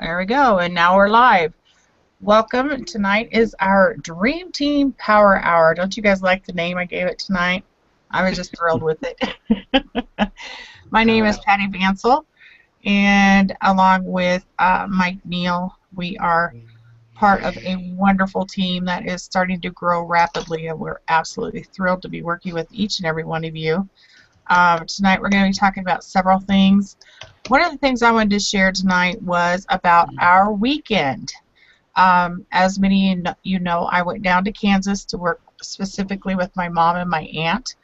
There we go, and now we're live. Welcome. Tonight is our Dream Team Power Hour. Don't you guys like the name I gave it tonight? I was just thrilled with it. My name is Patti Bansell, and along with Mike Neal, we are part of a wonderful team that is starting to grow rapidly, and we're absolutely thrilled to be working with each and every one of you. Tonight we're going to be talking about several things. One of the things I wanted to share tonight was about our weekend. As many of you know, I went down to Kansas to work specifically with my mom and my aunt,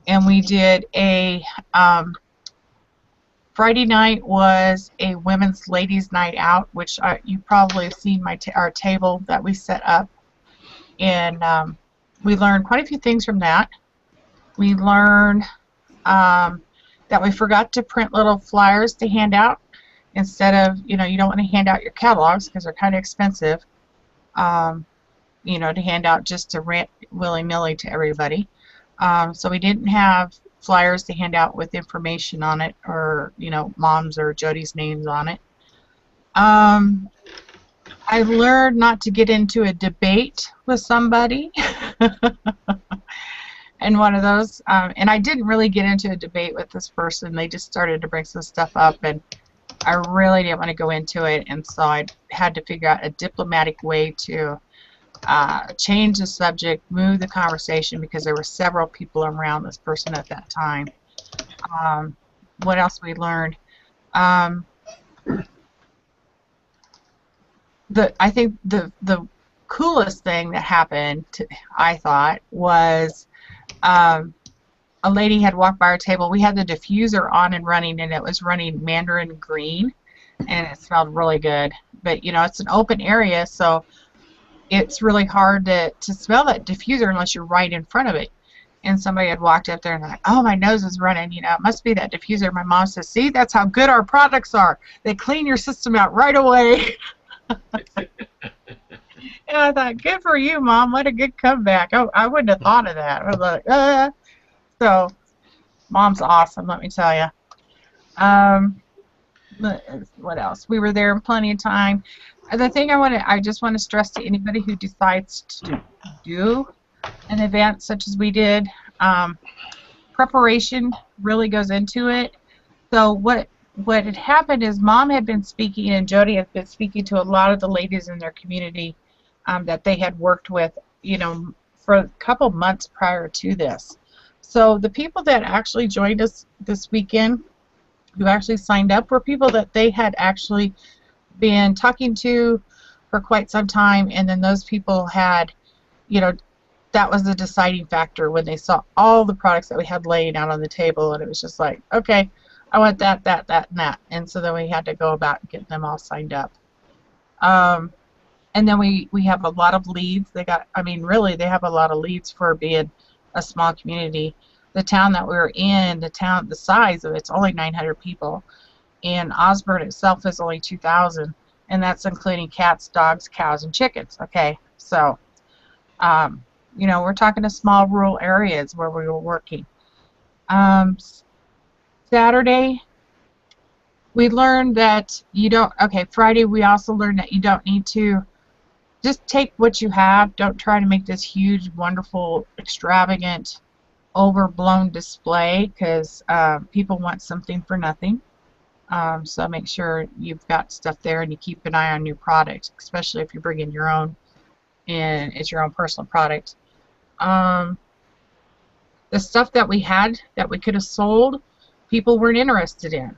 and we did a Friday night was a women's ladies night out, which you probably have seen our table that we set up, and we learned quite a few things from that. We learned that we forgot to print little flyers to hand out instead of, you don't want to hand out your catalogs because they're kind of expensive, to hand out just to rent willy-nilly to everybody. So we didn't have flyers to hand out with information on it or, Mom's or Jody's names on it. I learned not to get into a debate with somebody. And one of those, and I didn't really get into a debate with this person. They just started to bring some stuff up, and I really didn't want to go into it, and so I had to figure out a diplomatic way to change the subject, move the conversation, because there were several people around this person at that time. What else we learned? I think the coolest thing that happened, I thought, was a lady had walked by our table. We had the diffuser on and running, and it was running mandarin green, and it smelled really good. But it's an open area, so it's really hard to smell that diffuser unless you're right in front of it. And somebody had walked up there and they're like, "Oh, my nose is running. It must be that diffuser." My mom says, "See, that's how good our products are. They clean your system out right away." And I thought, good for you, Mom. What a good comeback. Oh, I wouldn't have thought of that. I was like, So, Mom's awesome, let me tell you. What else? We were there in plenty of time. The thing I just want to stress to anybody who decides to do an event such as we did, preparation really goes into it. So what had happened is Mom had been speaking, and Jody had been speaking to a lot of the ladies in their community that they had worked with, for a couple months prior to this. So the people that actually joined us this weekend, who actually signed up, were people that they had actually been talking to for quite some time, and then those people had, that was the deciding factor when they saw all the products that we had laying out on the table, and it was just like, okay, I want that, that, that, and that. And so then we had to go about getting them all signed up. And then we have a lot of leads. They have a lot of leads for being a small community. The town that we were in, the size of it's only 900 people, and Osborne itself is only 2,000, and that's including cats, dogs, cows, and chickens. Okay, so we're talking to small rural areas where we were working. Saturday, we learned that Friday we also learned that you don't need to just take what you have. Don't try to make this huge, wonderful, extravagant, overblown display, because people want something for nothing. So make sure you've got stuff there and you keep an eye on your product, especially if you're bringing your own and it's your own personal product. The stuff that we had that we could have sold, people weren't interested in.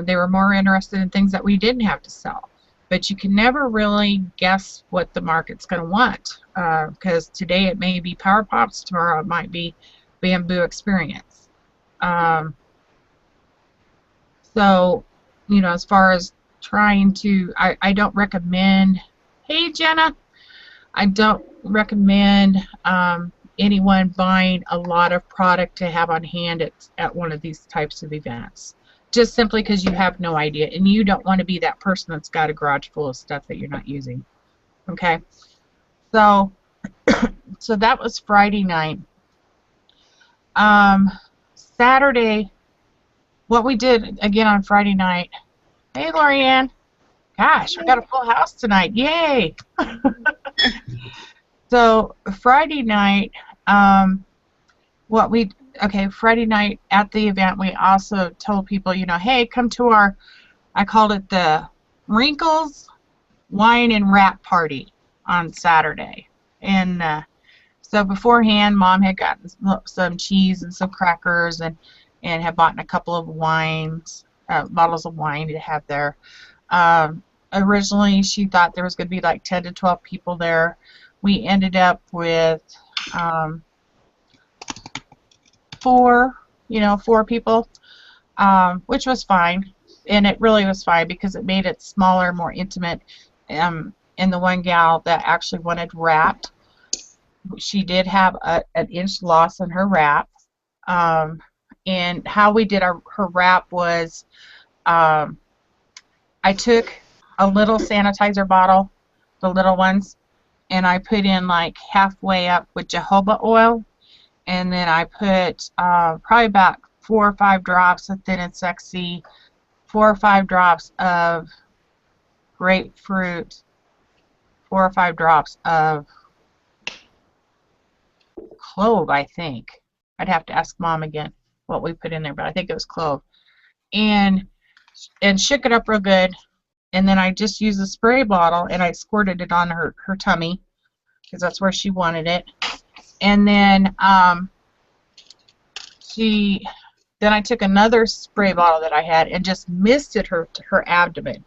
They were more interested in things that we didn't have to sell. But you can never really guess what the market's going to want, because today it may be Power Pops, tomorrow it might be Bamboo Experience. So, as far as trying to, I don't recommend, hey Jenna, I don't recommend anyone buying a lot of product to have on hand at one of these types of events. Just simply because you have no idea, and you don't want to be that person that's got a garage full of stuff that you're not using. Okay, so that was Friday night. Saturday, what we did again on Friday night. Hey, Lorianne. Gosh, we got a full house tonight. Yay! So Friday night, um, what we okay, Friday night at the event, we also told people, hey, come to our, I called it the Wrinkles Wine and Wrap Party on Saturday. And so beforehand, Mom had gotten some cheese and some crackers and had bought a couple of wines, bottles of wine to have there. Originally, she thought there was going to be like 10 to 12 people there. We ended up with um, four people, which was fine. And it really was fine because it made it smaller, more intimate. And the one gal that actually wanted wrapped, she did have an inch loss in her wrap. And how we did her wrap was um, I took a little sanitizer bottle, the little ones, and I put in like halfway up with jojoba oil, and then I put probably about 4 or 5 drops of Thin and Sexy, 4 or 5 drops of grapefruit, 4 or 5 drops of clove, I think. I'd have to ask Mom again what we put in there, but I think it was clove. And shook it up real good, and then I just used a spray bottle and I squirted it on her tummy because that's where she wanted it. And then then I took another spray bottle that I had and just misted her to her abdomen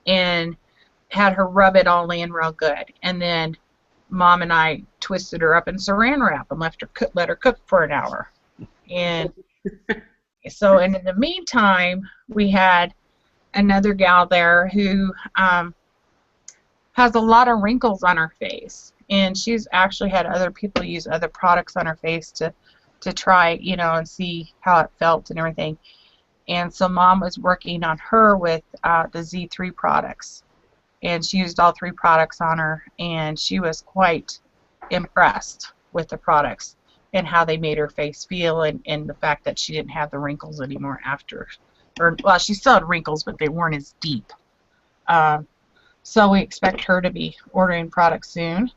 and had her rub it all in real good. And then Mom and I twisted her up in saran wrap and let her cook for an hour. And so, and in the meantime, we had another gal there who has a lot of wrinkles on her face, and she's actually had other people use other products on her face to try, and see how it felt and everything. And so Mom was working on her with the Z3 products, and she used all 3 products on her, and she was quite impressed with the products and how they made her face feel, and the fact that she didn't have the wrinkles anymore after. Well, she still had wrinkles, but they weren't as deep. So we expect her to be ordering products soon.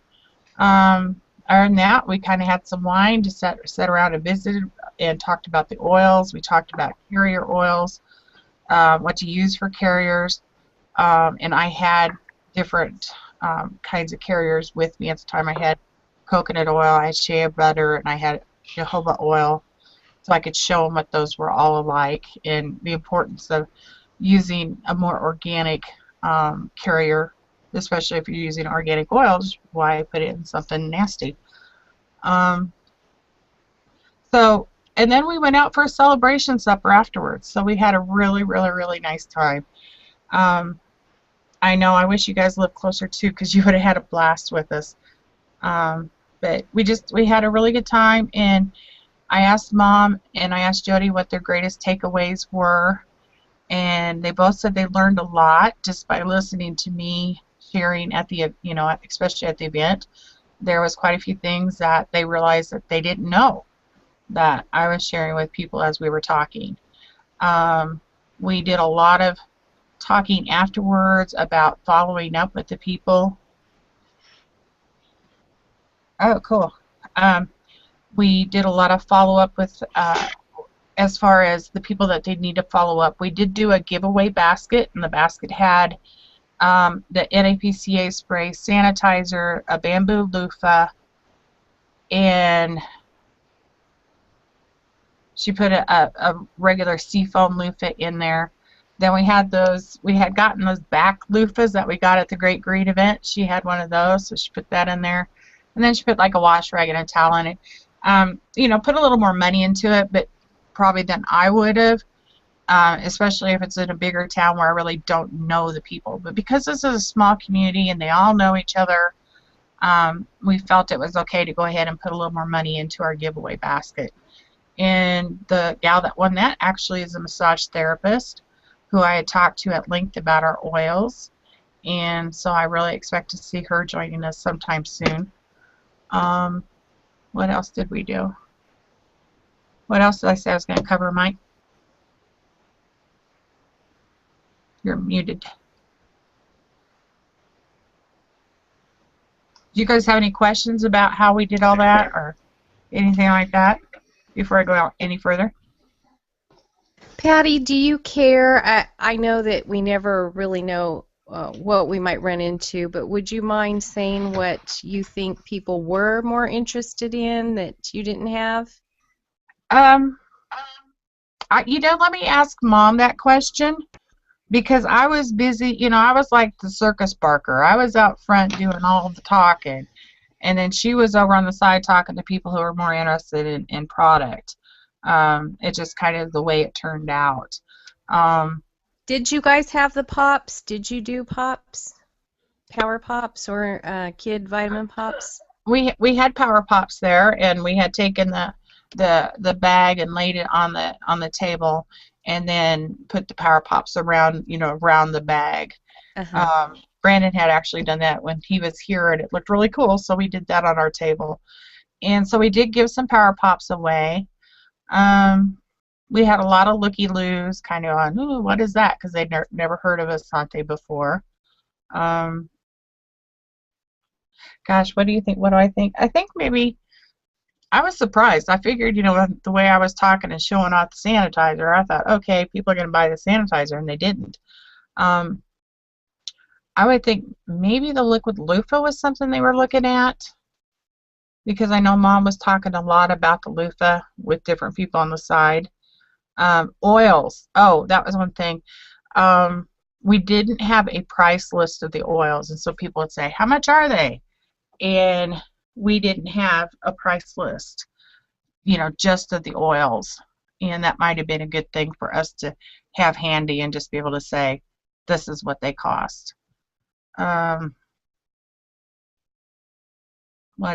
Other than that, we kind of had some wine to sit around and visit and talked about the oils. We talked about carrier oils, what to use for carriers. And I had different kinds of carriers with me at the time. I had coconut oil, I had shea butter, and I had jojoba oil, so I could show them what those were all alike and the importance of using a more organic carrier, especially if you're using organic oils. Why put it in something nasty? So, and then we went out for a celebration supper afterwards. So we had a really, really, really nice time. I know I wish you guys lived closer too, because you would have had a blast with us. But we had a really good time, and I asked Mom and I asked Jody what their greatest takeaways were, and they both said they learned a lot just by listening to me sharing at the, especially at the event. There was quite a few things that they realized that they didn't know that I was sharing with people as we were talking. We did a lot of talking afterwards about following up with the people. Oh, cool. We did a lot of follow-up with, as far as the people that they need to follow up. We did do a giveaway basket, and the basket had the NAPCA spray, sanitizer, a bamboo loofah, and she put a regular seafoam loofah in there. Then we had gotten those back loofahs that we got at the Great Green event. She had one of those, so she put that in there. And then she put like a wash rag and a towel in it. Put a little more money into it, but probably than I would have, especially if it's in a bigger town where I really don't know the people. But because this is a small community and they all know each other, we felt it was okay to go ahead and put a little more money into our giveaway basket. And the gal that won that actually is a massage therapist who I had talked to at length about our oils. And so I really expect to see her joining us sometime soon. What else did we do? What else did I say I was going to cover, Mike? You're muted. Do you guys have any questions about how we did all that or anything like that before I go out any further? Patty, do you care? I know that we never really know what we might run into, but would you mind saying what you think people were more interested in that you didn't have? Um, let me ask Mom that question because I was busy. I was like the circus barker. I was out front doing all the talking, and then she was over on the side talking to people who were more interested in product. It just kind of the way it turned out. Um, Did you guys have the pops? Did you do pops? Power pops or kid vitamin pops? we had Power Pops there, and we had taken the bag and laid it on the table, and then put the Power Pops around the bag. Uh-huh. Brandon had actually done that when he was here, and it looked really cool, so we did that on our table. And so we did give some Power Pops away. Um, we had a lot of looky-loos, kind of on, ooh, what is that? Because they'd never heard of Essante before. Um, Gosh, what do you think? What do I think? I think maybe I was surprised. I figured, the way I was talking and showing off the sanitizer, I thought, okay, people are going to buy the sanitizer, and they didn't. Um, I would think maybe the liquid loofah was something they were looking at because I know Mom was talking a lot about the loofah with different people on the side. Oils. Oh, that was one thing. We didn't have a price list of the oils, and so people would say, how much are they? And we didn't have a price list, just of the oils. And that might have been a good thing for us to have handy and just be able to say, this is what they cost. What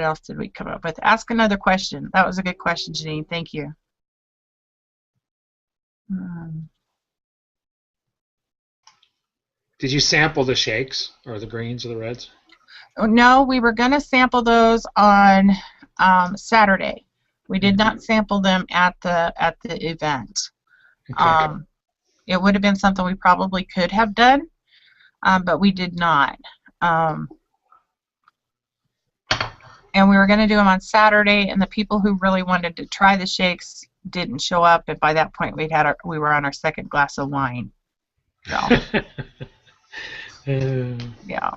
else did we come up with? Ask another question. That was a good question, Janine. Thank you. Did you sample the shakes or the greens or the reds? No, we were going to sample those on Saturday. We did not sample them at the event. Okay. It would have been something we probably could have done, but we did not. And we were going to do them on Saturday, and the people who really wanted to try the shakes didn't show up, and by that point we were on our second glass of wine. So, yeah.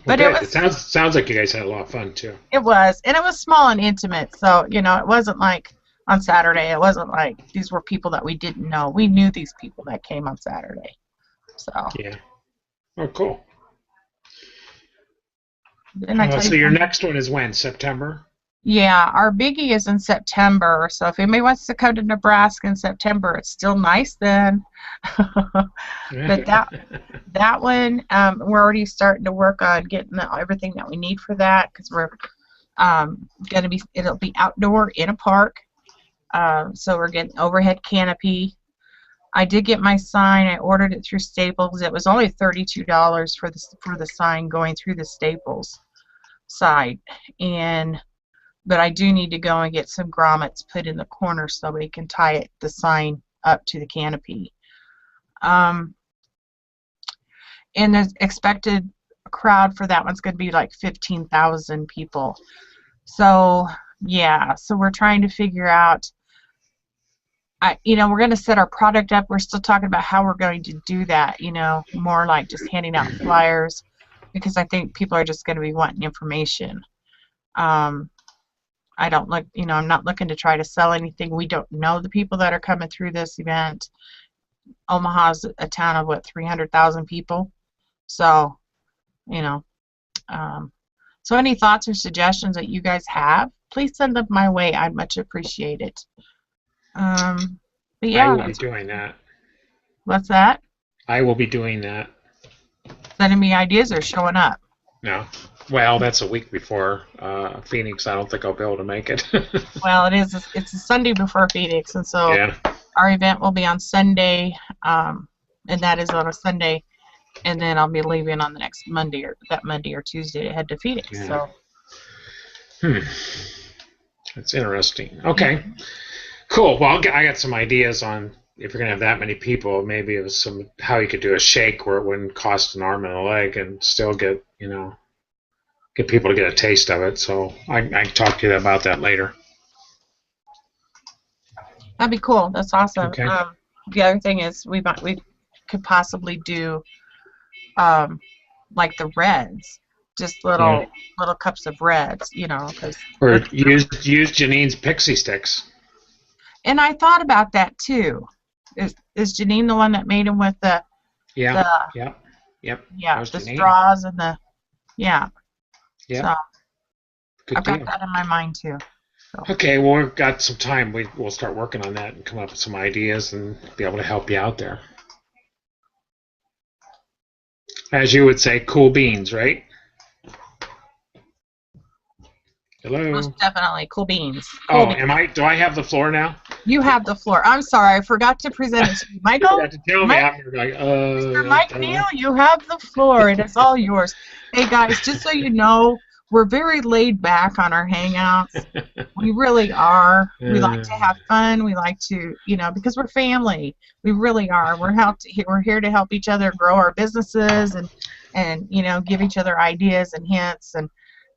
Well, But good. It sounds like you guys had a lot of fun too. It was, and it was small and intimate. So it wasn't like on Saturday. It wasn't like these were people that we didn't know. We knew these people that came on Saturday. So yeah. Oh, cool. Didn't I tell So you your something? next one is when? September? Yeah, our biggie is in September. So if anybody wants to come to Nebraska in September, it's still nice then. But that one, we're already starting to work on getting everything that we need for that because we're it'll be outdoor in a park. So we're getting overhead canopy. I did get my sign. I ordered it through Staples. It was only $32 for the sign going through the Staples side, but I do need to go and get some grommets put in the corner so we can tie the sign up to the canopy. And the expected crowd for that one's going to be like 15,000 people. So yeah, so we're trying to figure out. We're going to set our product up. We're still talking about how we're going to do that. More like just handing out flyers, because I think people are just going to be wanting information. I'm not looking to try to sell anything. We don't know the people that are coming through this event. Omaha's a town of 300,000 people. So, so any thoughts or suggestions that you guys have, please send them my way. I'd much appreciate it. But yeah, I will be doing that. What's that? I will be doing that. Sending me ideas or showing up? No. Well, that's a week before Phoenix. I don't think I'll be able to make it. Well, it's a Sunday before Phoenix, and so yeah. Our event will be on Sunday, and that is on a Sunday, and then I'll be leaving on the next Monday or Tuesday to head to Phoenix. Yeah. So. That's interesting. Okay. Cool. Well, I got some ideas on if you're gonna have that many people. Maybe it was how you could do a shake where it wouldn't cost an arm and a leg and still get get people to get a taste of it. So I can talk to you about that later. That'd be cool. That's awesome. Okay. The other thing is we could possibly do like the reds, just Yeah. little cups of reds, you know, because Or use Janine's pixie sticks. and I thought about that too. Is Janine the one that made them with the Yeah. Yep. yeah, That was the Janine. straws and the yeah. Yep. So Good I've deal. got that in my mind too. Okay, well, we've got some time. We'll start working on that and come up with some ideas and be able to help you out there. As you would say, cool beans, right? Hello. Most definitely cool beans. Oh, Beans. do I have the floor now? You have the floor. I'm sorry, I forgot to present it to you, Michael. You had to tell me. I'm like, Mr. Mike Neal, you have the floor. It is all yours. Hey guys, just so you know, we're very laid back on our hangouts. We really are. We like to have fun. We like to, you know, because we're family. We really are. We're here to help each other grow our businesses and you know, give each other ideas and hints and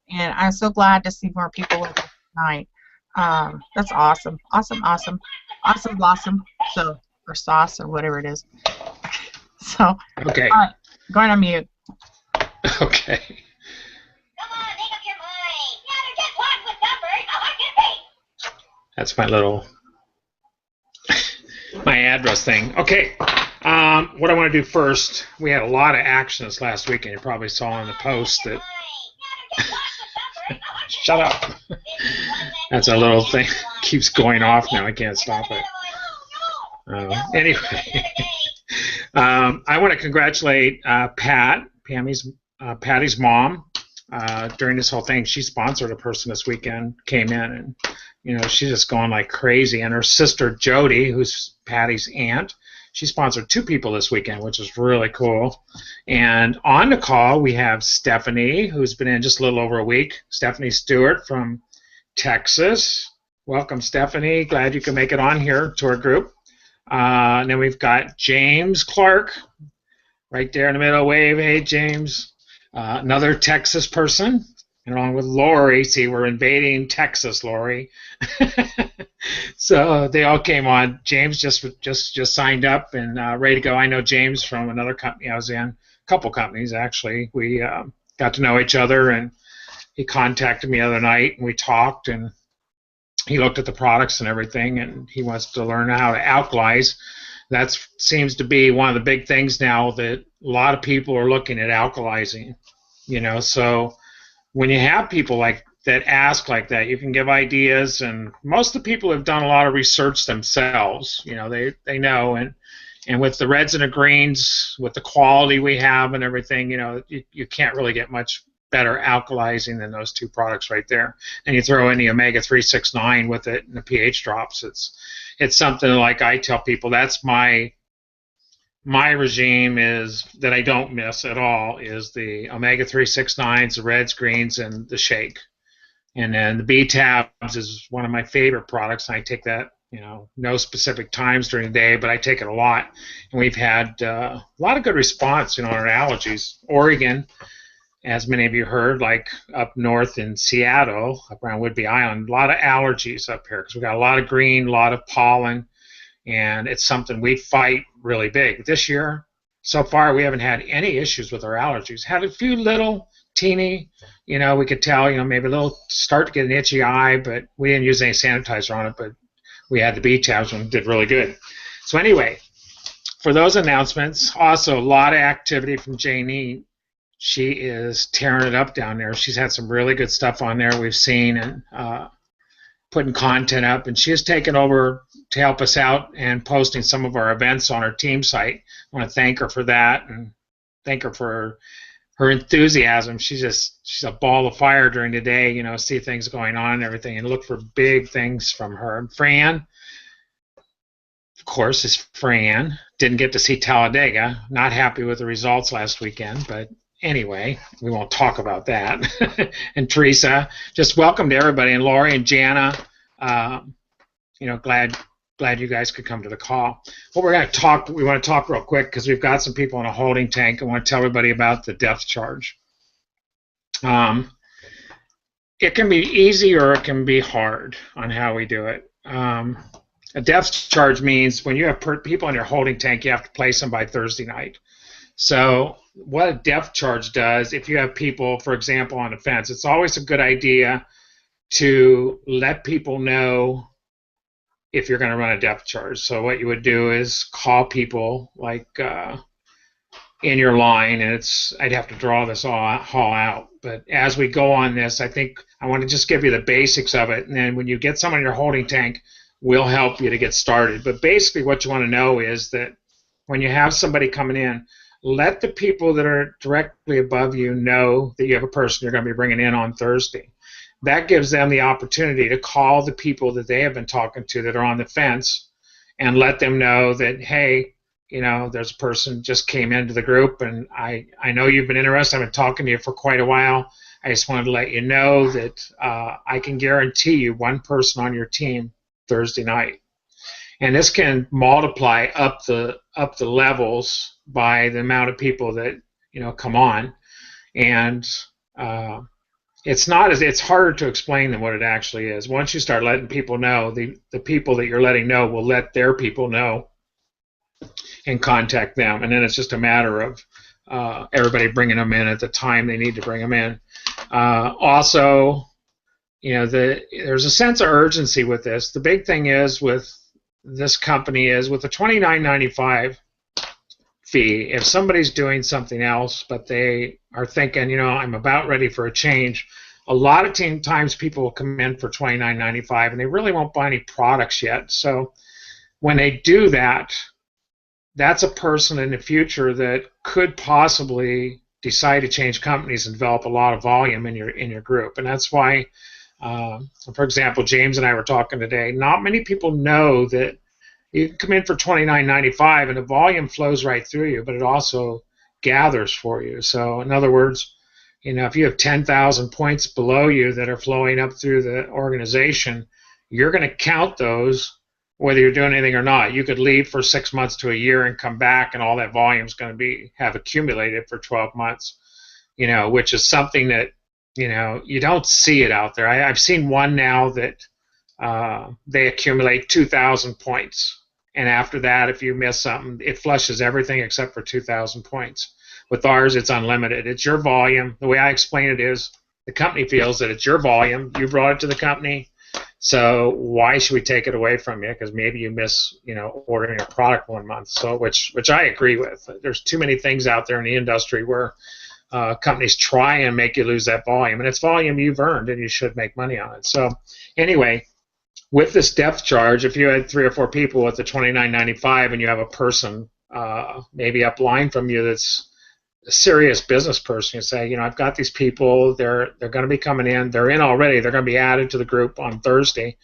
I'm so glad to see more people with us tonight. That's awesome. Awesome. Blossom. So or sauce or whatever it is. So okay. All right, going on mute. Okay. Come on, make up your mind. Yeah, just walk with numbers. How I can be. That's my address thing. Okay. What I want to do first, we had a lot of action this last weekend. You probably saw in the post that. Shut up. That's a little thing. Keeps going off now. I can't stop it. Anyway, I want to congratulate Patty's mom. During this whole thing, she sponsored a person this weekend, came in, and you know she's just going like crazy. And her sister Jody, who's Patty's aunt, she sponsored 2 people this weekend, which is really cool. And on the call we have Stephanie, who's been in just a little over a week. Stephanie Stewart from Texas. Welcome, Stephanie. Glad you can make it on here to our group. And then we've got James Clark right there in the middle. Wave, hey James. Another Texas person, and along with Lori. See, we're invading Texas, Lori. So they all came on. James just signed up and ready to go. I know James from another company I was in, a couple companies actually. We got to know each other, and he contacted me the other night, and we talked, and he looked at the products and everything, and he wants to learn how to alkalize. That seems to be one of the big things now, that a lot of people are looking at alkalizing, you know. So when you have people like that ask like that, you can give ideas, and most of the people have done a lot of research themselves. You know, they know, and with the reds and the greens, with the quality we have and everything, you know, you can't really get much better alkalizing than those 2 products right there. And you throw in the omega 369 with it and the pH drops. It's something like I tell people, that's my regime is that I don't miss at all is the omega 369s, the reds, greens, and the shake. And then the B-tabs is one of my favorite products. And I take that, you know, no specific times during the day, but I take it a lot. And we've had a lot of good response, you know, on our allergies. Oregon, as many of you heard, like up north in Seattle, up around Whidbey Island, a lot of allergies up here because we've got a lot of green, a lot of pollen, and it's something we fight really big. This year, so far, we haven't had any issues with our allergies. Had a few little teeny, you know, we could tell, you know, maybe a little start to get an itchy eye, but we didn't use any sanitizer on it, but we had the B-tabs and did really good. So anyway, for those announcements, also a lot of activity from Janine. She is tearing it up down there. She's had some really good stuff on there we've seen, and putting content up, and she has taken over to help us out and posting some of our events on our team site. I want to thank her for that and thank her for her enthusiasm. She's a ball of fire during the day, you know, see things going on and everything, and look for big things from her. And Fran, of course, is Fran. Didn't get to see Talladega. Not happy with the results last weekend, but anyway, we won't talk about that. And Teresa, just welcome to everybody, and Lori and Jana. You know, glad you guys could come to the call. What we're going to talk, we want to talk real quick because we've got some people in a holding tank. I want to tell everybody about the depth charge. it can be easy or it can be hard on how we do it. A depth charge means when you have people in your holding tank, you have to place them by Thursday night. So what a depth charge does, if you have people, for example, on the fence, it's always a good idea to let people know if you're going to run a depth charge. So what you would do is call people like in your line, and I'd have to draw this all out. But as we go on this, I think I want to just give you the basics of it, and then when you get someone in your holding tank, we'll help you to get started. But basically what you want to know is that when you have somebody coming in, let the people that are directly above you know that you have a person you're going to be bringing in on Thursday. That gives them the opportunity to call the people that they have been talking to that are on the fence and let them know that, hey, there's a person just came into the group, and I know you've been interested. I've been talking to you for quite a while. I just wanted to let you know that I can guarantee you one person on your team Thursday night. And this can multiply up the levels by the amount of people that come on, and it's harder to explain than what it actually is. Once you start letting people know, the people that you're letting know will let their people know and contact them, and then it's just a matter of everybody bringing them in at the time they need to bring them in. Also, there's a sense of urgency with this. The big thing is with this company is with the $29.95 fee, if somebody's doing something else but they are thinking, I'm about ready for a change, a lot of times people will come in for $29.95 and they really won't buy any products yet. So when they do that, that's a person in the future that could possibly decide to change companies and develop a lot of volume in your group. And that's why, for example, James and I were talking today. Not many people know that you can come in for $29.95 and the volume flows right through you, but it also gathers for you. So in other words, if you have 10,000 points below you that are flowing up through the organization, you're going to count those whether you're doing anything or not. You could leave for 6 months to a year and come back, and all that volume is going to have accumulated for 12 months, which is something that, you don't see it out there. I've seen one now that they accumulate 2,000 points, and after that, if you miss something, it flushes everything except for 2,000 points. With ours, it's unlimited. It's your volume. The way I explain it is the company feels that it's your volume. You brought it to the company. So why should we take it away from you? Because maybe you miss, ordering a product 1 month. So which I agree with. There's too many things out there in the industry where companies try and make you lose that volume, and it's volume you've earned, and you should make money on it. So anyway, with this depth charge, if you had 3 or 4 people with the $29.95 and you have a person maybe upline from you that's a serious business person, you say, I've got these people, they're going to be coming in, they're in already, they're going to be added to the group on Thursday,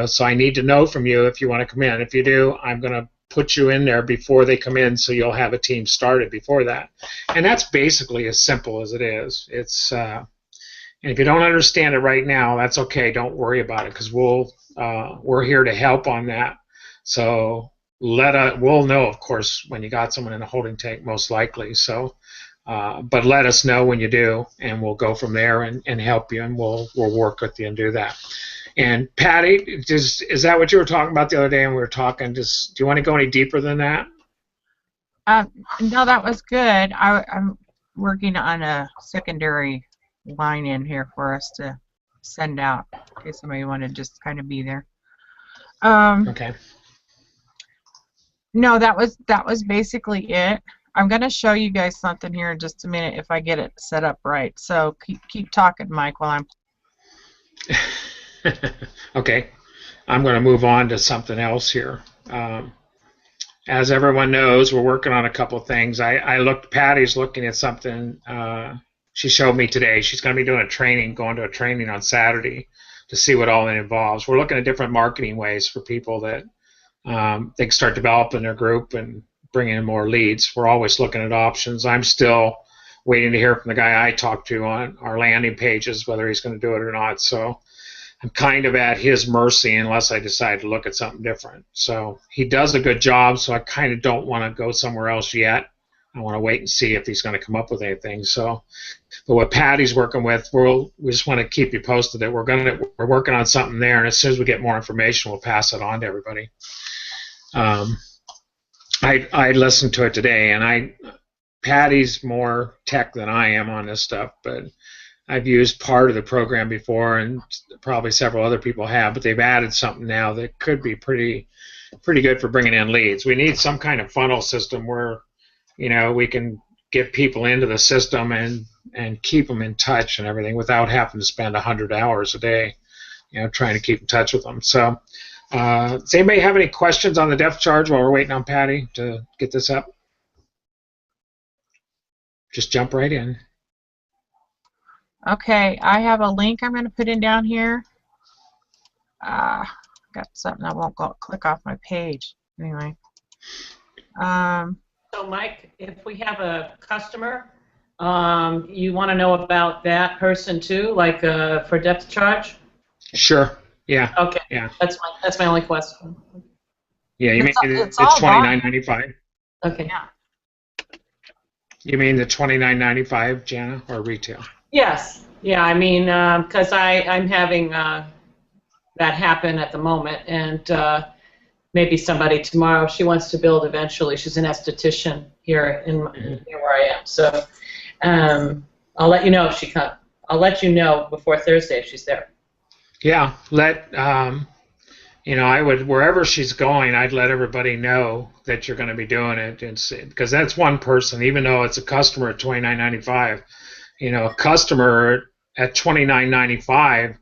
so I need to know from you if you want to come in. If you do, I'm going to put you in there before they come in, so you'll have a team started before that. And that's basically as simple as it is. It's and if you don't understand it right now, that's okay. Don't worry about it, because we're here to help on that. So we'll know, of course, when you got someone in a holding tank, most likely. So, but let us know when you do, and we'll go from there and help you, and we'll work with you and do that. And Patti, is that what you were talking about the other day? And we were talking. Do you want to go any deeper than that? No, that was good. I'm working on a secondary line in here for us to send out in case somebody wanted to just kind of be there. Okay. No, that was basically it. I'm going to show you guys something here in just a minute if I get it set up right. So keep talking, Mike, while I'm... Okay. I'm going to move on to something else here. As everyone knows, we're working on a couple of things. Patty's looking at something she showed me today. She's going to be going to a training on Saturday to see what all it involves. We're looking at different marketing ways for people that they can start developing their group and bringing in more leads. We're always looking at options. I'm still waiting to hear from the guy I talked to on our landing pages whether he's going to do it or not. So I'm kind of at his mercy unless I decide to look at something different. So he does a good job, so I kind of don't want to go somewhere else yet I want to wait and see if he's going to come up with anything. So, but what Patty's working with, we just want to keep you posted that we're working on something there, and as soon as we get more information, we'll pass it on to everybody. I listened to it today, and Patty's more tech than I am on this stuff, but I've used part of the program before, and probably several other people have, but they've added something now that could be pretty good for bringing in leads. We need some kind of funnel system where, we can get people into the system and keep them in touch and everything without having to spend 100 hours a day, trying to keep in touch with them. So, does anybody have any questions on the depth charge while we're waiting on Patty to get this up? Just jump right in. Okay, I have a link I'm going to put in down here. Got something that won't click off my page. Anyway. So, Mike, if we have a customer, you want to know about that person too, like for depth charge? Sure. Yeah. Okay. Yeah. That's my only question. Yeah, you mean it's all $29.95? Okay. Yeah. You mean the $29.95, Jana, or retail? Yes. Yeah. I mean, because I'm having that happen at the moment, and maybe somebody tomorrow. She wants to build eventually. She's an esthetician here here where I am. So I'll let you know if she comes. I'll let you know before Thursday if she's there. Yeah, I would, wherever she's going, I'd let everybody know that you're going to be doing it, and because that's one person, even though it's a customer at $29.95, a customer at $29.95,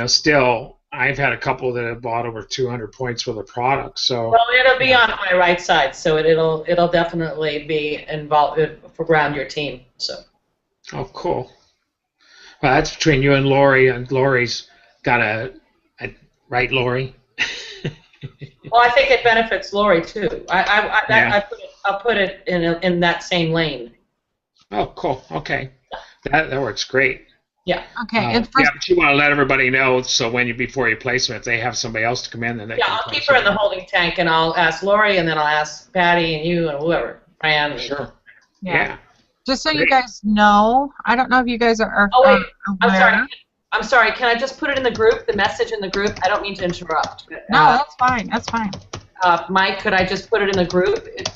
still, I've had a couple that have bought over 200 points worth of products. So well, it'll be on my right side, so it'll definitely be involved around your team. So. Oh, cool. Well, that's between you and Lori, and Lori's got a right, Lori? Well, I think it benefits Lori too. I'll put it in that same lane. Oh, cool. Okay, that works great. Yeah. Okay. Yeah, but you want to let everybody know so before you place them, if they have somebody else to come in, then they can I'll keep her in the holding tank, and I'll ask Lori, and then I'll ask Patty and you and whoever. Fran. Sure. Yeah. Just so you guys know, I don't know if you guys are Oh wait, aware. I'm sorry. Can I just put it in the group, the message in the group? I don't mean to interrupt. But, No, that's fine. That's fine. Mike, could I just put it in the group if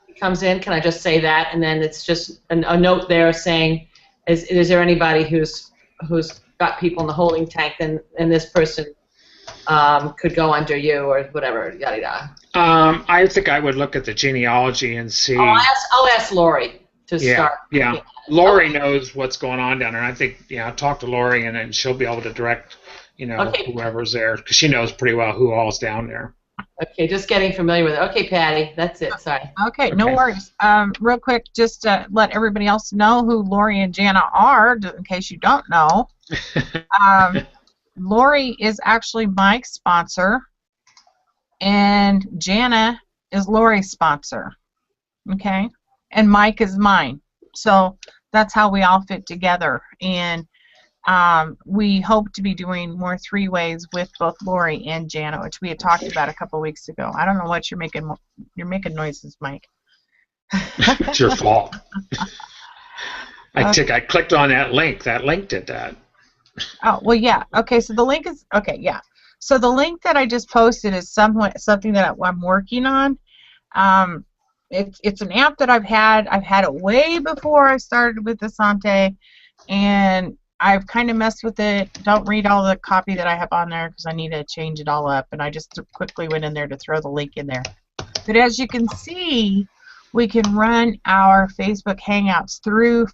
he comes in? Can I just say that, and then it's just a note there saying, is there anybody who's got people in the holding tank, and this person could go under you or whatever, yada yada. I think I would look at the genealogy and see. I'll ask Lori to start. Yeah. Lori knows what's going on down there. I think, talk to Lori, and then she'll be able to direct, whoever's there, because she knows pretty well who all's down there. Okay, just getting familiar with it. Okay, Patty, that's it. Sorry. Okay, no worries. Real quick, just to let everybody else know who Lori and Jana are, in case you don't know. Lori is actually Mike's sponsor, and Jana is Lori's sponsor. Okay, and Mike is mine. So that's how we all fit together, and we hope to be doing more three-ways with both Lori and Jana, which we had talked about a couple weeks ago. I don't know what you're making. You're making noises, Mike. It's your fault. I clicked on that link. That link did that. Oh, well, yeah. Okay, so the link is okay. Yeah. So the link that I just posted is something that I'm working on. It's an app that I've had. I've had it way before I started with Essante, and I've kind of messed with it. Don't read all the copy that I have on there because I need to change it all up, and I just quickly went in there to throw the link in there. But as you can see, we can run our Facebook Hangouts through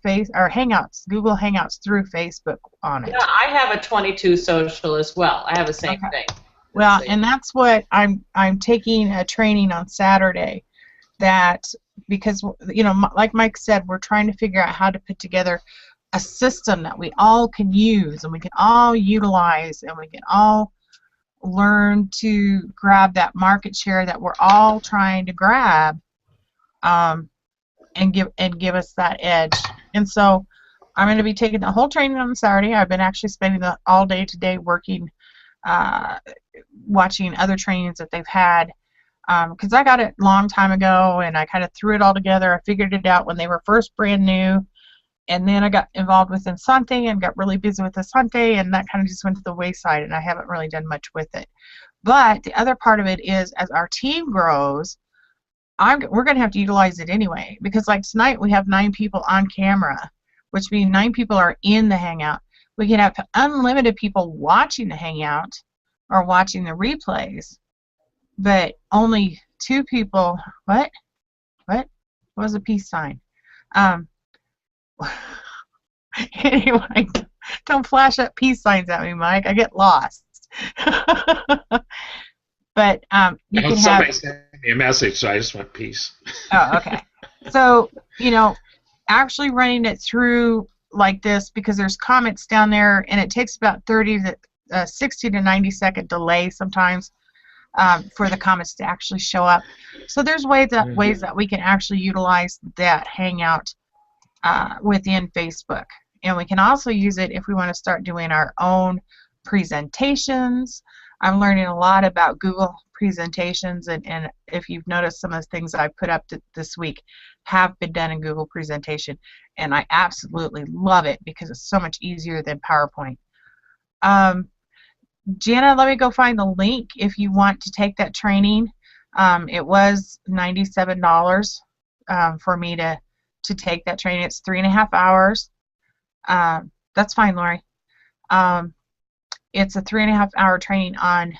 Google Hangouts through Facebook on it. Yeah, I have a 22 social as well. I have the same thing. Well, and that's what I'm taking a training on Saturday. That because like Mike said, we're trying to figure out how to put together a system that we all can use and we can all utilize and we can all learn to grab that market share that we're all trying to grab, and give us that edge. And so I'm going to be taking the whole training on Saturday. I've been actually spending all day today working, watching other trainings that they've had. because I got it a long time ago, and I kind of threw it all together. I figured it out when they were first brand new, and then I got involved with Essante and got really busy with Essante, and that kind of just went to the wayside, and I haven't really done much with it. But the other part of it is, as our team grows, we're going to have to utilize it anyway, because like tonight we have 9 people on camera, which means 9 people are in the Hangout. We can have unlimited people watching the Hangout or watching the replays, but only 2 people. What? What was a peace sign? Anyway, don't flash up peace signs at me, Mike. I get lost. But you can somebody have. sent me a message, so I just went peace. Oh, okay. So, actually running it through like this, because there's comments down there, and it takes about 60 to 90-second delay sometimes for the comments to actually show up. So there's ways that we can actually utilize that Hangout within Facebook. And we can also use it if we want to start doing our own presentations. I'm learning a lot about Google presentations, and if you've noticed, some of the things I put up this week have been done in Google presentation, and I absolutely love it because it's so much easier than PowerPoint. Jana, let me go find the link if you want to take that training. It was $97 for me to take that training. It's 3.5 hours. That's fine, Lori. It's a 3.5-hour training on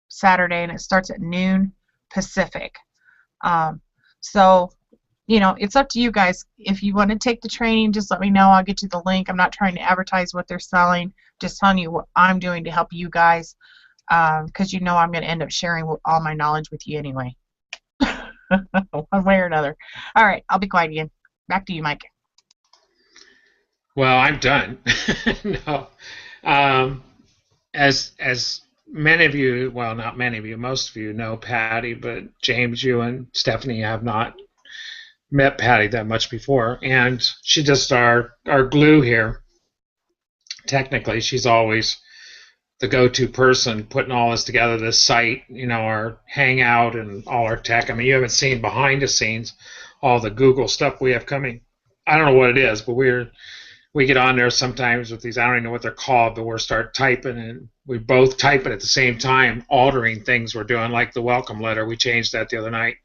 Saturday, and it starts at noon Pacific. So, it's up to you guys. If you want to take the training, just let me know. I'll get you the link. I'm not trying to advertise what they're selling. Just telling you what I'm doing to help you guys, because I'm going to end up sharing all my knowledge with you anyway, one way or another. All right, I'll be quiet again. Back to you, Mike. Well, I'm done. No. As many of you, well, not many of you, most of you know Patti, but James, you and Stephanie have not met Patti that much before, and she's just our glue here. Technically, she's always the go-to person putting all this together, this site, our Hangout and all our tech. I mean, you haven't seen behind the scenes all the Google stuff we have coming. I don't know what it is, but we get on there sometimes with these, I don't even know what they're called, but we'll start typing, and we both type it at the same time, altering things we're doing, like the welcome letter. We changed that the other night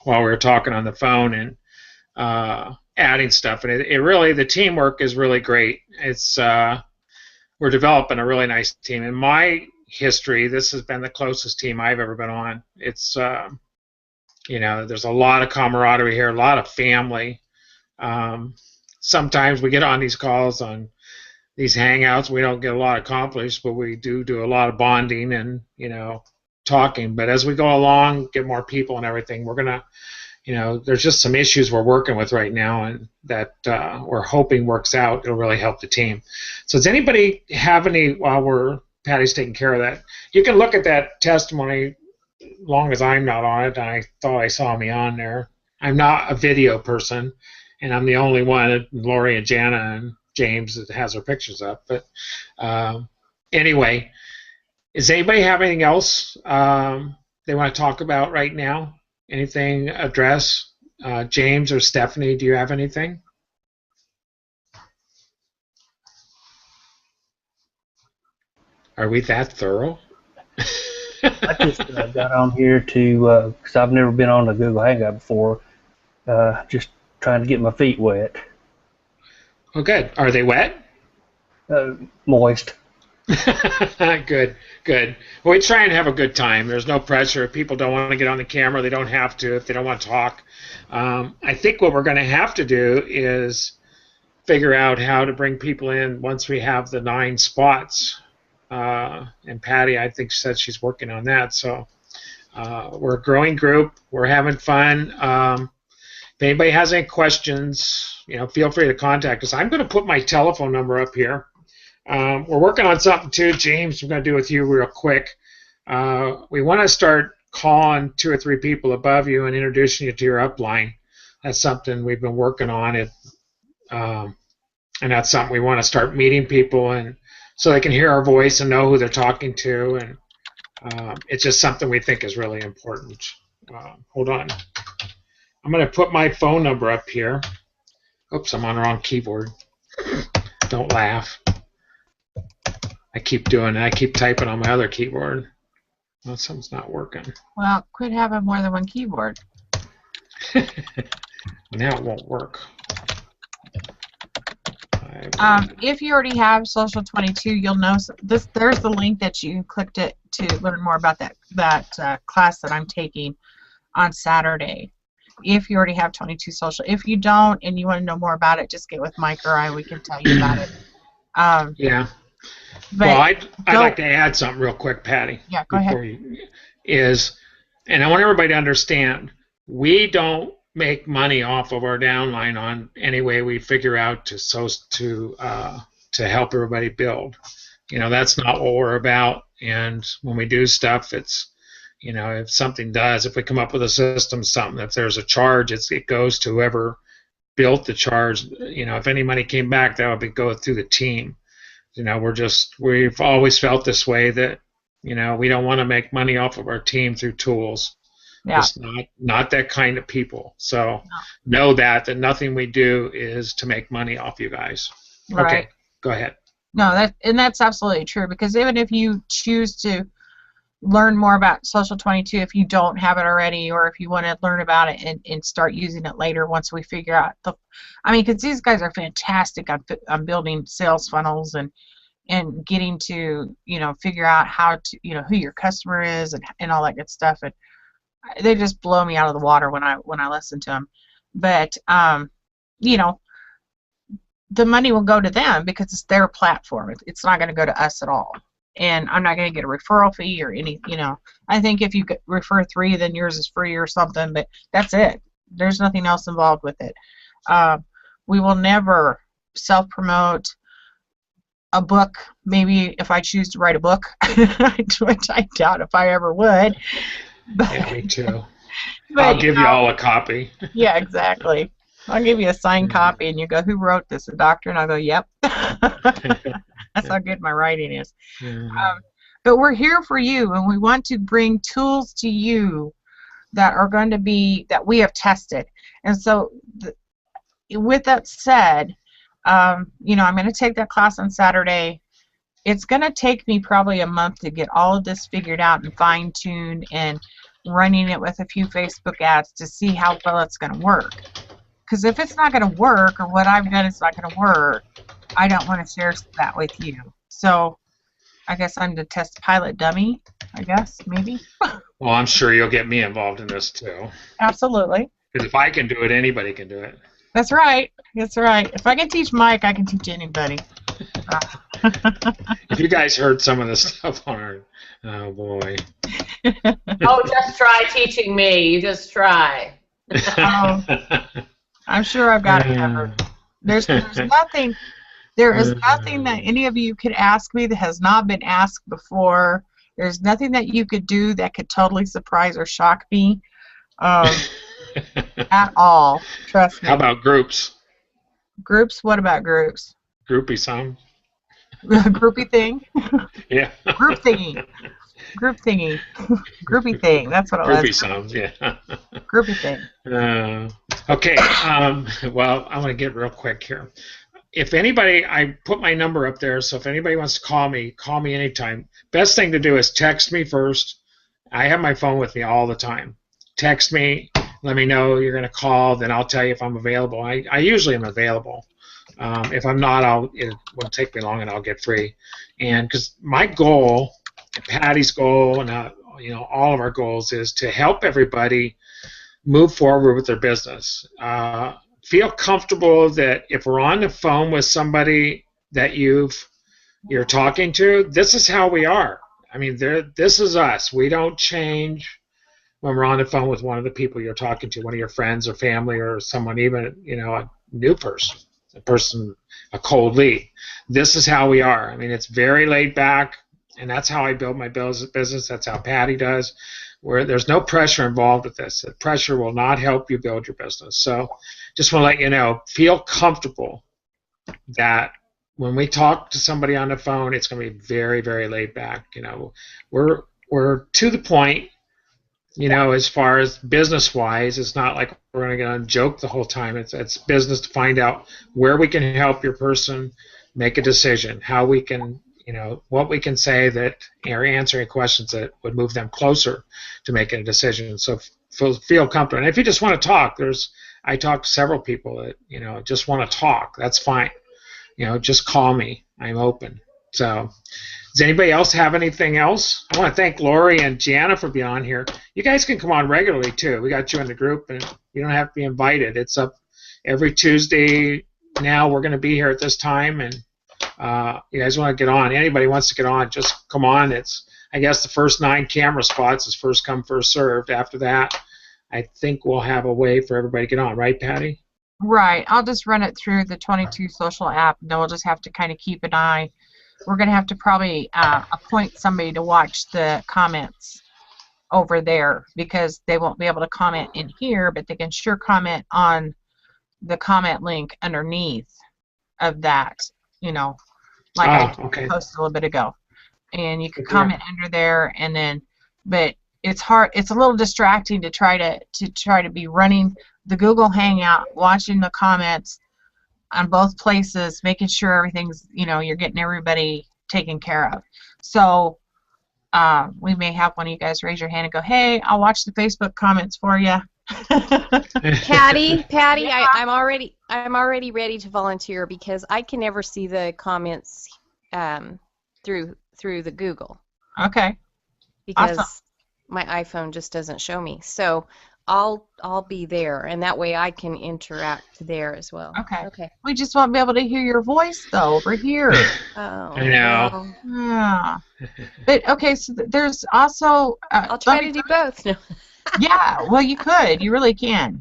while we were talking on the phone, and adding stuff. And it really, the teamwork is really great. It's we're developing a really nice team. In my history, this has been the closest team I've ever been on. It's there's a lot of camaraderie here, a lot of family. Sometimes we get on these calls, on these Hangouts, we don't get a lot accomplished, but we do a lot of bonding and talking. But as we go along, get more people and everything, we're gonna, there's just some issues we're working with right now, and that we're hoping works out. It'll really help the team. So does anybody have any, while Patty's taking care of that, you can look at that testimony as long as I'm not on it. I thought I saw me on there. I'm not a video person, and I'm the only one, Lori and Jana and James, that has their pictures up. But anyway, does anybody have anything else they want to talk about right now? Anything address? James or Stephanie, do you have anything? Are we that thorough? I just got on here to, because I've never been on a Google Hangout before, just trying to get my feet wet. Oh, good. Are they wet? Moist. Good. Well, we try and have a good time. There's no pressure. If people don't want to get on the camera, they don't have to. If they don't want to talk, I think what we're going to have to do is figure out how to bring people in once we have the 9 spots. And Patti, I think, said she's working on that. So we're a growing group. We're having fun. If anybody has any questions, feel free to contact us. I'm going to put my telephone number up here. We're working on something too, James. We're going to do with you real quick. We want to start calling 2 or 3 people above you and introducing you to your upline. That's something we've been working on. And that's something we want to start meeting people, and so they can hear our voice and know who they're talking to. And it's just something we think is really important. Hold on. I'm going to put my phone number up here. Oops, I'm on the wrong keyboard. Don't laugh. I keep doing it. I keep typing on my other keyboard. Well, something's not working. Well, quit having more than one keyboard. Now it won't work. If you already have Social 22, you'll know this. There's the link that you clicked it to learn more about that class that I'm taking on Saturday. If you already have 22 Social, if you don't and you want to know more about it, just get with Mike or I. We can tell you about it. Yeah. But well, I'd like to add something real quick, Patty. Yeah, go ahead. And I want everybody to understand, we don't make money off of our downline on any way we figure out to help everybody build. That's not what we're about. And when we do stuff, it's, if something does, if we come up with a system, something, if there's a charge, it goes to whoever built the charge. If any money came back, that would go through the team. We've always felt this way that, we don't want to make money off of our team through tools. Yeah. It's not that kind of people. So know that nothing we do is to make money off you guys. Right. Okay, go ahead. No, that's absolutely true, because even if you choose to learn more about Social 22, if you don't have it already, or if you want to learn about it and start using it later once we figure out because these guys are fantastic on building sales funnels and getting to, figure out how to, who your customer is and all that good stuff. And they just blow me out of the water when I listen to them. But, the money will go to them because it's their platform. It's not going to go to us at all. And I'm not going to get a referral fee or any, I think if you refer 3, then yours is free or something, but that's it. There's nothing else involved with it. We will never self-promote a book. Maybe if I choose to write a book, which I doubt if I ever would. But, yeah, me too. But, I'll give you all a copy. Yeah, exactly. I'll give you a signed copy, and you go, "Who wrote this? A doctor?" And I'll go, "Yep." That's how good my writing is. But we're here for you, and we want to bring tools to you that are going to be that we have tested. And so, with that said, I'm going to take that class on Saturday. It's going to take me probably a month to get all of this figured out and fine-tuned and running it with a few Facebook ads to see how well it's going to work. Because if it's not going to work, or what I've done is not going to work, I don't want to share that with you. So I guess I'm the test pilot dummy, I guess, maybe. Well, I'm sure you'll get me involved in this too. Absolutely. Because if I can do it, anybody can do it. That's right. That's right. If I can teach Mike, I can teach anybody. If you guys heard some of the stuff on our, oh boy. Oh, just try teaching me. You just try. I'm sure I've got it covered. There's nothing. There is nothing that any of you could ask me that has not been asked before. There's nothing that you could do that could totally surprise or shock me at all. Trust me. How about groups? Groups? What about groups? Groupie song? Groupie thing? Yeah. Group thingy. Group thingy. Groupie thing. That's what it was. Groupie songs, yeah. Groupie thing. Okay. Well, I'm going to get real quick here. If anybody, I put my number up there, so if anybody wants to call me anytime. Best thing to do is text me first. I have my phone with me all the time. Text me. Let me know you're going to call. Then I'll tell you if I'm available. I usually am available. If I'm not, it won't take me long, and I'll get free. And because my goal, Patty's goal, and all of our goals is to help everybody move forward with their business. Feel comfortable that if we're on the phone with somebody that you're talking to, this is how we are. I mean, this is us. We don't change when we're on the phone with one of the people you're talking to, one of your friends or family or someone, even a new person, a cold lead. This is how we are. I mean, it's very laid back, and that's how I build my business. That's how Patty does. Where there's no pressure involved with this. The pressure will not help you build your business. So just want to let you know, feel comfortable that when we talk to somebody on the phone, it's going to be very, very laid back. We're to the point. as far as business wise, it's not like we're going to joke the whole time. It's business to find out where we can help your person make a decision, how we can, what we can say that are answering questions that would move them closer to making a decision. So feel comfortable. And if you just want to talk, I talked to several people that, just want to talk. That's fine. Just call me. I'm open. So does anybody else have anything else? I want to thank Lori and Gianna for being on here. You guys can come on regularly, too. We got you in the group, and you don't have to be invited. It's up every Tuesday. Now we're going to be here at this time, and you guys want to get on. Anybody wants to get on, just come on. I guess the first 9 camera spots is first come, first served. After that, I think we'll have a way for everybody to get on. Right, Patty? Right. I'll just run it through the 22 social app, and then we'll just have to kind of keep an eye. We're going to have to probably appoint somebody to watch the comments over there, because they won't be able to comment in here, but they can sure comment on the comment link underneath of that, like I posted a little bit ago. And you can comment under there, and then, but it's hard. It's a little distracting to try to be running the Google Hangout, watching the comments on both places, making sure everything's, you're getting everybody taken care of. So we may have one of you guys raise your hand and go, hey, I'll watch the Facebook comments for you. Patty, yeah. I'm already ready to volunteer, because I can never see the comments through the Google. Okay. Because awesome. My iPhone just doesn't show me. So I'll be there, and that way I can interact there as well. Okay. We just won't be able to hear your voice though over here. Oh, I know. Yeah. But okay, so there's also. I'll try to do both. No. Yeah. Well, you could. You really can.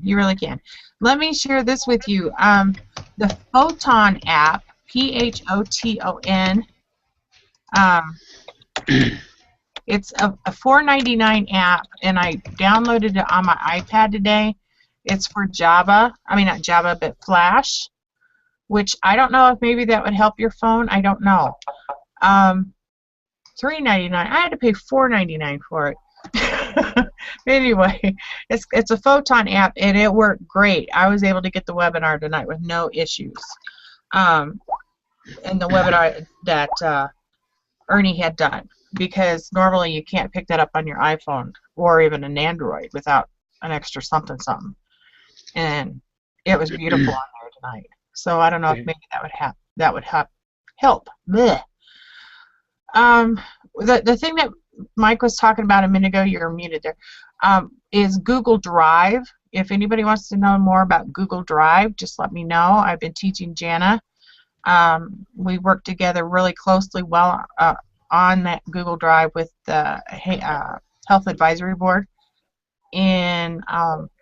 Let me share this with you. The Photon app, Photon. It's a $4.99 app, and I downloaded it on my iPad today. It's for Java. I mean, not Java, but Flash, which I don't know if maybe that would help your phone. I don't know. $3.99. I had to pay $4.99 for it. Anyway, it's a Photon app, and it worked great. I was able to get the webinar tonight with no issues. And the webinar that Ernie had done, because normally you can't pick that up on your iPhone or even an Android without an extra something. And it was beautiful on there tonight. So I don't know if maybe that would help. Blech. The thing that Mike was talking about a minute ago, you're muted there, is Google Drive. If anybody wants to know more about Google Drive, just let me know. I've been teaching Jana. We work together really closely on that Google Drive with the Health Advisory Board, and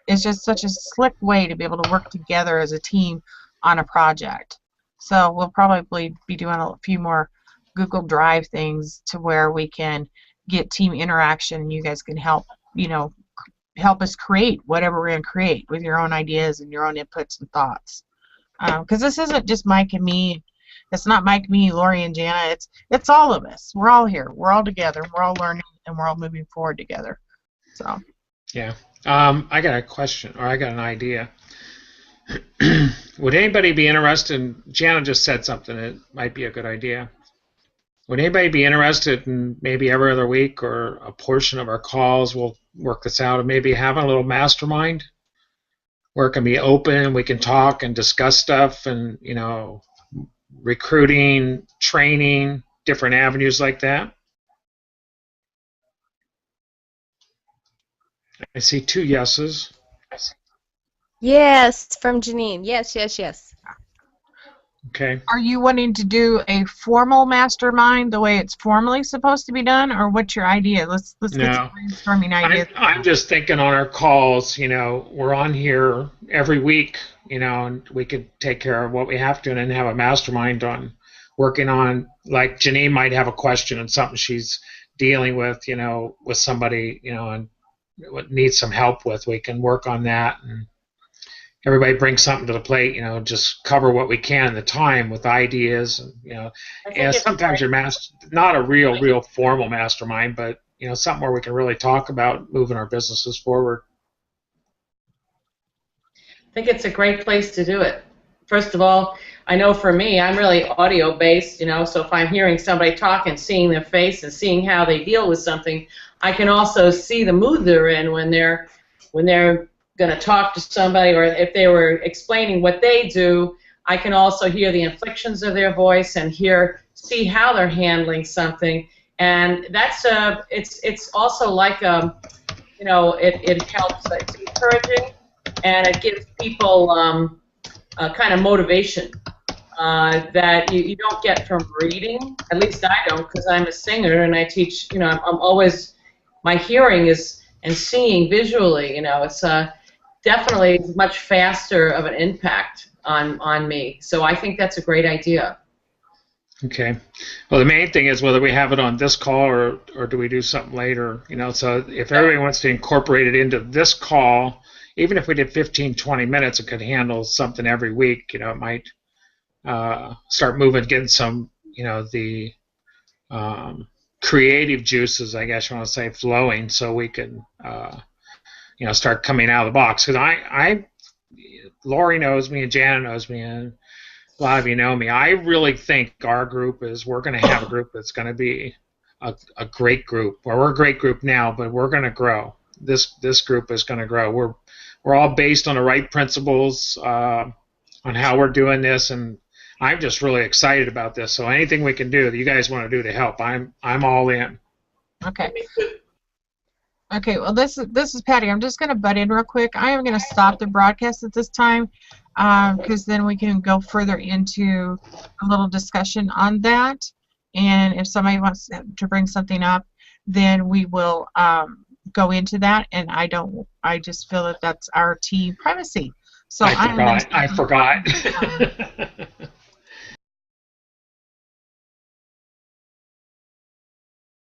it's just such a slick way to be able to work together as a team on a project. So we'll probably be doing a few more Google Drive things to where we can get team interaction, and you guys can help us create whatever we're going to create with your own ideas and your own inputs and thoughts. Because this isn't just Mike and me. It's not Mike, me, Lori, and Jana. It's all of us. We're all here. We're all together. We're all learning, and we're all moving forward together. So. Yeah. I got a question, or I got an idea. Would anybody be interested in, Jana just said something that might be a good idea. Would anybody be interested in maybe every other week or a portion of our calls, we'll work this out, and maybe having a little mastermind where it can be open, we can talk and discuss stuff, and, recruiting, training, different avenues like that? I see 2 yeses. Yes, from Janine. Yes. Okay. Are you wanting to do a formal mastermind the way it's formally supposed to be done, or what's your idea? Let's get some brainstorming ideas. I'm just thinking on our calls, we're on here every week, and we could take care of what we have to, and then have a mastermind on working on, like Janine might have a question and something she's dealing with, with somebody, and needs some help with. We can work on that, and everybody brings something to the plate, just cover what we can in the time with ideas, and sometimes you're not a real formal mastermind, but something where we can really talk about moving our businesses forward. I think it's a great place to do it. First of all, I know for me, I'm really audio based, so if I'm hearing somebody talk and seeing their face and seeing how they deal with something, I can also see the mood they're in when they're going to talk to somebody, or if they were explaining what they do, I can also hear the inflections of their voice and see how they're handling something, and that's it's also like it helps. It's encouraging, and it gives people a kind of motivation that you don't get from reading. At least I don't, because I'm a singer and I teach. I'm always, my hearing is, and seeing visually. It's definitely much faster of an impact on me. So I think that's a great idea. Okay. Well, the main thing is whether we have it on this call or do we do something later. So if everybody wants to incorporate it into this call, even if we did 15, 20 minutes, it could handle something every week. It might start moving, getting some, the creative juices, I guess you want to say, flowing, so we can, start coming out of the box. Because Lori knows me and Jana knows me, and a lot of you know me. I really think our group we're going to have a group that's going to be a great group. Well, we're a great group now, but we're going to grow. This group is going to grow. We're all based on the right principles on how we're doing this, and I'm just really excited about this. So anything we can do that you guys want to do to help, I'm all in. Okay. Okay, well, this is Patty. I'm just going to butt in real quick. I am going to stop the broadcast at this time because then we can go further into a little discussion on that. And if somebody wants to bring something up, then we will go into that. And I just feel that that's our team privacy. So I forgot.